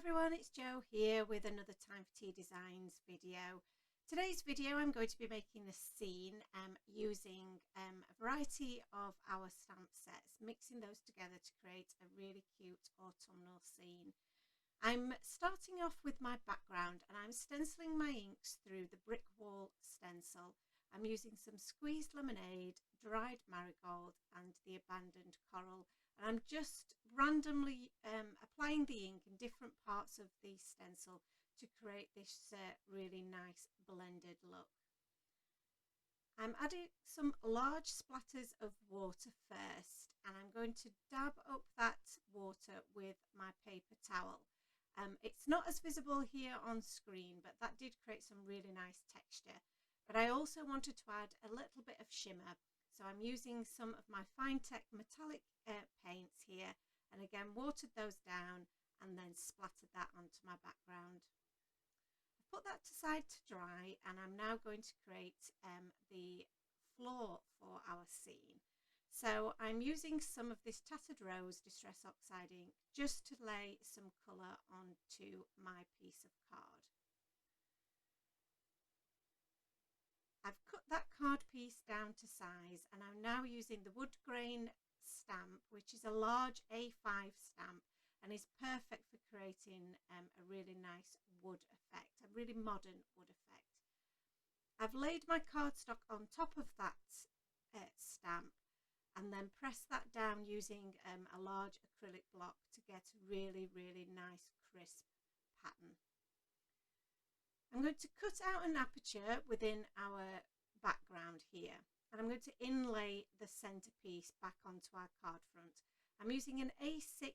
everyone, it's Jo here with another Time for Tea Designs video. Today's video I'm going to be making a scene using a variety of our stamp sets, mixing those together to create a really cute autumnal scene. I'm starting off with my background and I'm stenciling my inks through the brick wall stencil. I'm using some squeezed lemonade, dried marigold and the abandoned coral. And I'm just randomly applying the ink in different parts of the stencil to create this really nice blended look. I'm adding some large splatters of water first, and I'm going to dab up that water with my paper towel. It's not as visible here on screen, but that did create some really nice texture. But I also wanted to add a little bit of shimmer. So I'm using some of my Fine-Tech metallic paints here, and again watered those down and then splattered that onto my background. I've put that aside to dry, and I'm now going to create the floor for our scene. So I'm using some of this Tattered Rose Distress Oxide ink just to lay some colour onto my piece of card. I've cut that card piece down to size, and I'm now using the wood grain stamp, which is a large A5 stamp and is perfect for creating a really nice wood effect, a really modern wood effect. I've laid my cardstock on top of that stamp and then pressed that down using a large acrylic block to get a really nice crisp pattern. I'm going to cut out an aperture within our background here, and I'm going to inlay the centerpiece back onto our card front. I'm using an A6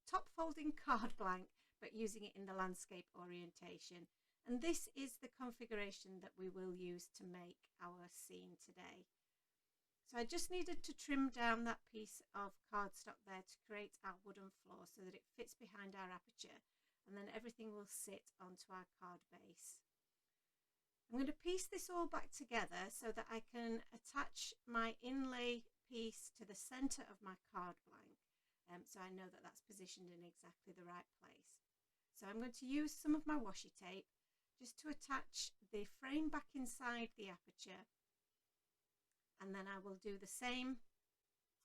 top folding card blank, but using it in the landscape orientation. And this is the configuration that we will use to make our scene today. So I just needed to trim down that piece of cardstock there to create our wooden floor so that it fits behind our aperture, and then everything will sit onto our card base. I'm going to piece this all back together so that I can attach my inlay piece to the centre of my card blank, so I know that that's positioned in exactly the right place. So I'm going to use some of my washi tape just to attach the frame back inside the aperture, and then I will do the same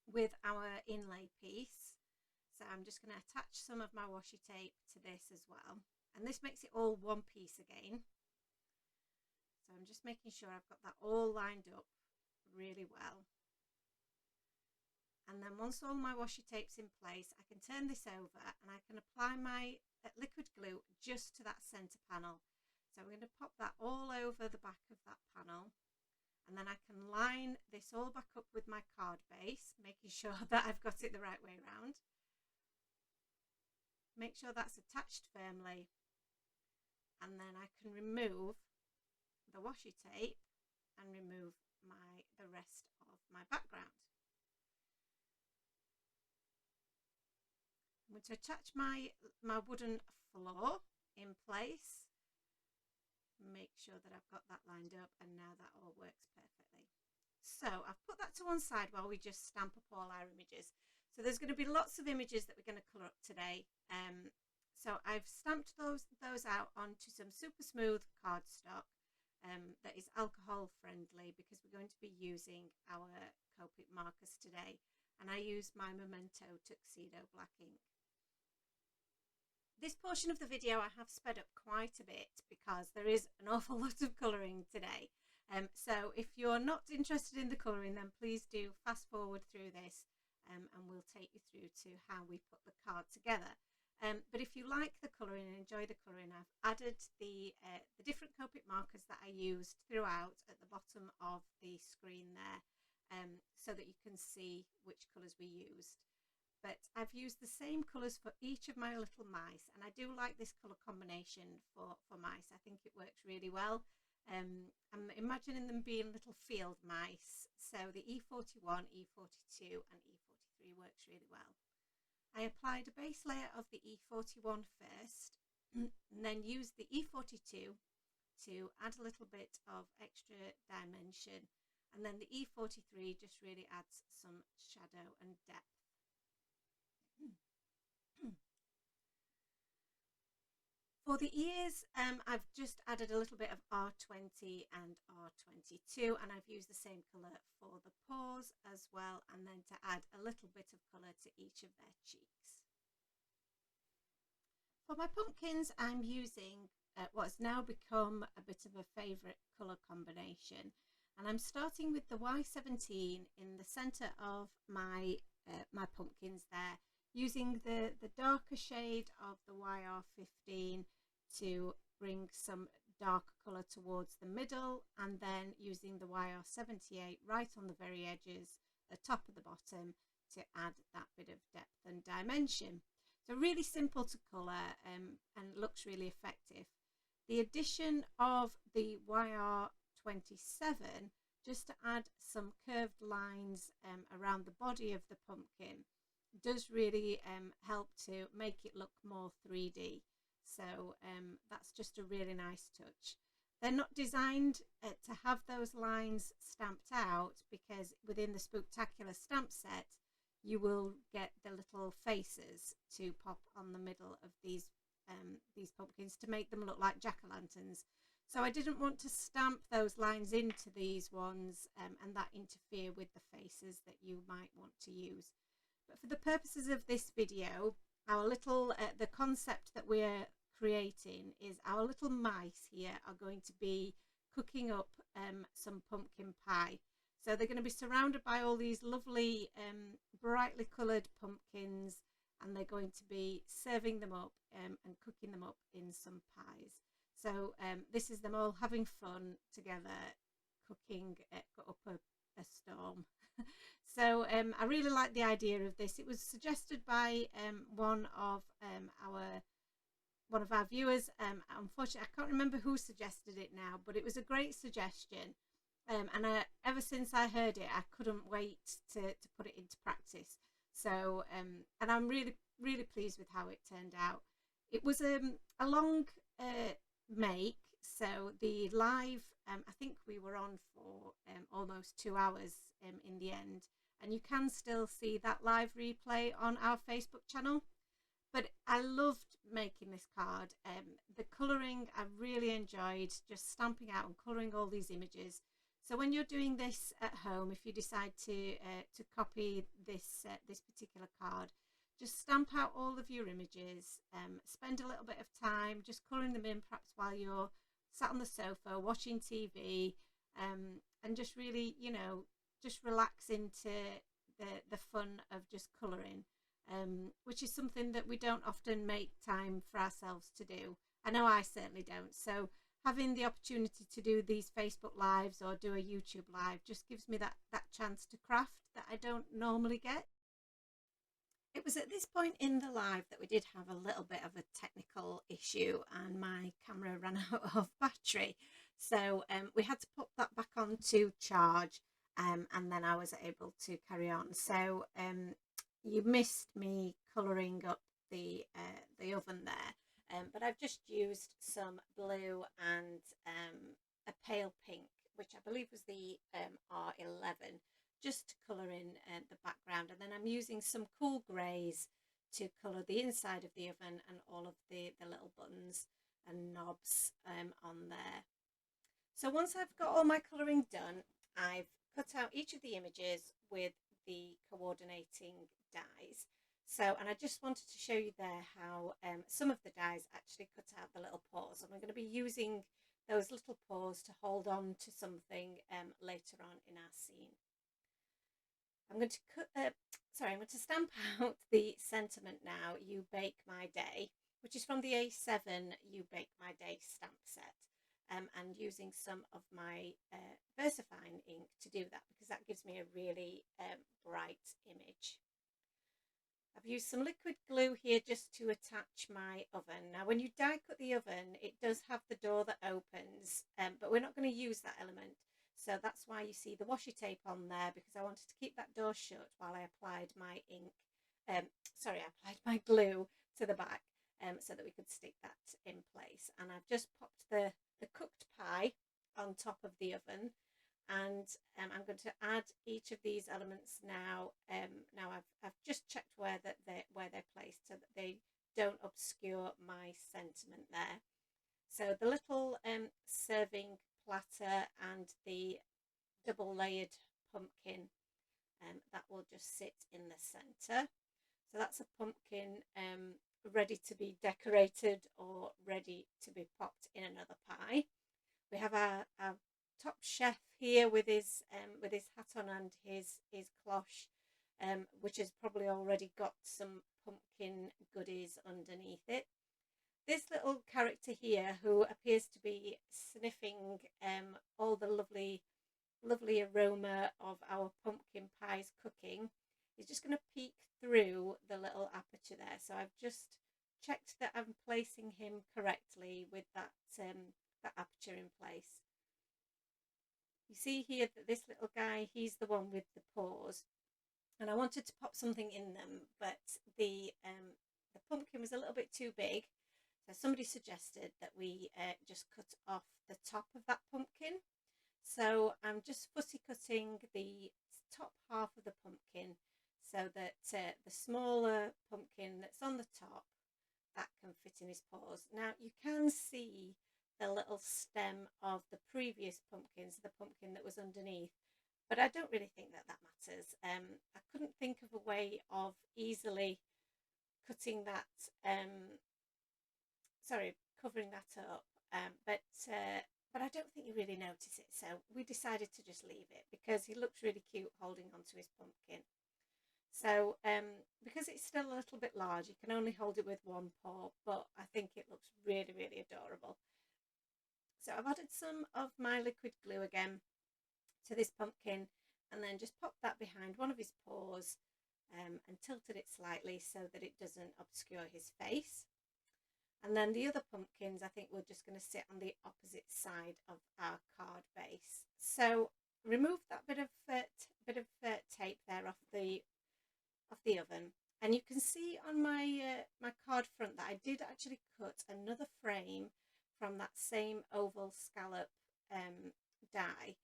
with our inlay piece. So I'm just going to attach some of my washi tape to this as well. And this makes it all one piece again. So I'm just making sure I've got that all lined up really well. And then once all my washi tape's in place, I can turn this over and I can apply my liquid glue just to that centre panel. So I'm going to pop that all over the back of that panel. And then I can line this all back up with my card base, making sure that I've got it the right way around. Make sure that's attached firmly, and then I can remove the washi tape and remove the rest of my background. I'm going to attach my wooden floor in place, make sure that I've got that lined up, and now that all works perfectly. So I've put that to one side while we just stamp up all our images. So there's going to be lots of images that we're going to colour up today. So I've stamped those out onto some super smooth cardstock that is alcohol friendly, because we're going to be using our Copic markers today. And I use my Memento Tuxedo black ink. This portion of the video I have sped up quite a bit because there is an awful lot of colouring today. So if you're not interested in the colouring, then please do fast forward through this, and we'll take you through to how we put the card together. But if you like the colouring and enjoy the colouring, I've added the different Copic markers that I used throughout at the bottom of the screen there, so that you can see which colours we used. But I've used the same colours for each of my little mice, and I do like this colour combination for mice. I think it works really well. I'm imagining them being little field mice, so the E41, E42 and E43 works really well. I applied a base layer of the E41 first, and then used the E42 to add a little bit of extra dimension, and then the E43 just really adds some shadow and depth. For the ears, I've just added a little bit of R20 and R22, and I've used the same colour for the paws as well, and then to add a little bit of colour to each of their cheeks. For my pumpkins, I'm using what's now become a bit of a favourite colour combination, and I'm starting with the Y17 in the centre of my pumpkins there, using the darker shade of the YR15 to bring some darker colour towards the middle, and then using the YR78 right on the very edges, the top of the bottom, to add that bit of depth and dimension. So really simple to colour and looks really effective. The addition of the YR27 just to add some curved lines around the body of the pumpkin does really help to make it look more 3D. So that's just a really nice touch. They're not designed to have those lines stamped out, because within the Spooktacular stamp set you will get the little faces to pop on the middle of these pumpkins to make them look like jack-o'-lanterns. So I didn't want to stamp those lines into these ones and that interfere with the faces that you might want to use. But for the purposes of this video, our little the concept that we're creating is our little mice here are going to be cooking up some pumpkin pie. So they're going to be surrounded by all these lovely brightly coloured pumpkins, and they're going to be serving them up and cooking them up in some pies. So this is them all having fun together, cooking up a storm. So I really like the idea of this. It was suggested by one of our viewers. Unfortunately, I can't remember who suggested it now, but it was a great suggestion. And ever since I heard it, I couldn't wait to put it into practice. So and I'm really pleased with how it turned out. It was a long make, so the live I think we were on for almost 2 hours in the end, and you can still see that live replay on our Facebook channel. But I loved making this card. The colouring I really enjoyed, just stamping out and colouring all these images. So when you're doing this at home, if you decide to copy this particular card, just stamp out all of your images, spend a little bit of time just colouring them in, perhaps while you're sat on the sofa watching TV, and just really, you know, just relax into the fun of just colouring, which is something that we don't often make time for ourselves to do. I know I certainly don't. So having the opportunity to do these Facebook Lives or do a YouTube Live just gives me that chance to craft that I don't normally get. It was at this point in the live that we did have a little bit of a technical issue and my camera ran out of battery. So we had to put that back on to charge, and then I was able to carry on. So you missed me colouring up the oven there, but I've just used some blue and a pale pink, which I believe was the R11, just to colour in the background, and then I'm using some cool greys to colour the inside of the oven and all of the little buttons and knobs on there. So once I've got all my colouring done, I've cut out each of the images with the coordinating dies. So, and I just wanted to show you there how some of the dies actually cut out the little paws, and we're going to be using those little paws to hold on to something later on in our scene. I'm going to stamp out the sentiment now, You Bake My Day, which is from the A7 You Bake My Day stamp set, and using some of my VersaFine ink to do that, because that gives me a really bright image. I've used some liquid glue here just to attach my oven. Now when you die cut the oven, it does have the door that opens, but we're not going to use that element. So that's why you see the washi tape on there, because I wanted to keep that door shut while I applied my ink, I applied my glue to the back so that we could stick that in place. And I've just popped the cooked pie on top of the oven, and I'm going to add each of these elements now. Now I've just checked where they're placed so that they don't obscure my sentiment there. So the little serving platter and the double layered pumpkin, that will just sit in the centre. So that's a pumpkin ready to be decorated or ready to be popped in another pie. We have our top chef here with his hat on and his cloche, which has probably already got some pumpkin goodies underneath it. This little character here, who appears to be sniffing all the lovely aroma of our pumpkin pies cooking, is just going to peek through the little aperture there. So I've just checked that I'm placing him correctly with that aperture in place. You see here that this little guy, he's the one with the paws, and I wanted to pop something in them, but the pumpkin was a little bit too big. So somebody suggested that we just cut off the top of that pumpkin. So I'm just fussy cutting the top half of the pumpkin so that the smaller pumpkin that's on the top, that can fit in his paws. Now you can see the little stem of the previous pumpkins, the pumpkin that was underneath, but I don't really think that matters. I couldn't think of a way of easily cutting that, covering that up, but I don't think you really notice it, so we decided to just leave it because he looks really cute holding onto his pumpkin. So because it's still a little bit large, you can only hold it with one paw, but I think it looks really, really adorable. So I've added some of my liquid glue again to this pumpkin, and then just popped that behind one of his paws and tilted it slightly so that it doesn't obscure his face. And then the other pumpkins, I think we're just going to sit on the opposite side of our card base. So remove that bit of tape there off the oven, and you can see on my my card front that I did actually cut another frame from that same oval scallop die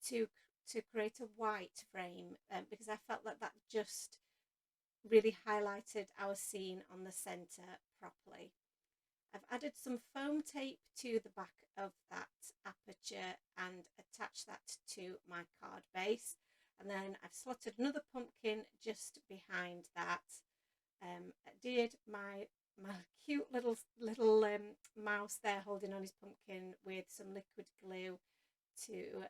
to create a white frame, because I felt that just really highlighted our scene on the centre properly. I've added some foam tape to the back of that aperture and attached that to my card base, and then I've slotted another pumpkin just behind that. I did my cute little mouse there holding on his pumpkin with some liquid glue to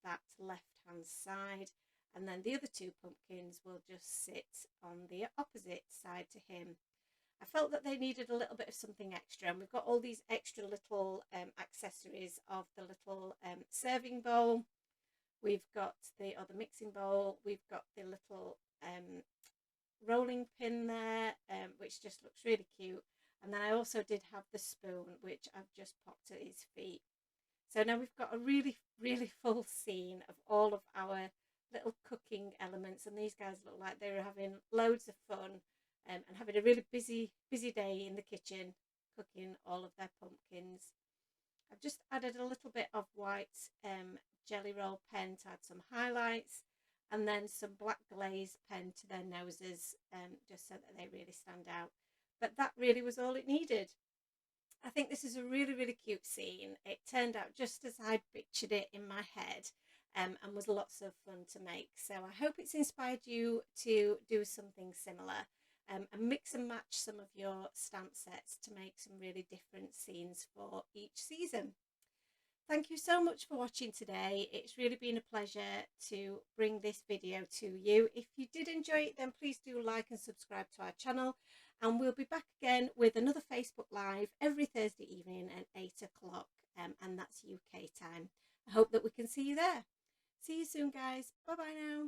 that left hand side, and then the other two pumpkins will just sit on the opposite side to him. I felt that they needed a little bit of something extra, and we've got all these extra little accessories of the little serving bowl. We've got the mixing bowl. We've got the little rolling pin there, which just looks really cute. And then I also did have the spoon, which I've just popped at his feet. So now we've got a really, really full scene of all of our little cooking elements, and these guys look like they're having loads of fun and having a really busy day in the kitchen cooking all of their pumpkins. I've just added a little bit of white jelly roll pen to add some highlights, and then some black glaze pen to their noses, just so that they really stand out. But that really was all it needed. I think this is a really, really cute scene. It turned out just as I'd pictured it in my head, and was lots of fun to make. So I hope it's inspired you to do something similar, and mix and match some of your stamp sets to make some really different scenes for each season. Thank you so much for watching today. It's really been a pleasure to bring this video to you. If you did enjoy it, then please do like and subscribe to our channel, and we'll be back again with another Facebook Live every Thursday evening at 8 o'clock, and that's UK time. I hope that we can see you there. See you soon, guys. Bye bye now.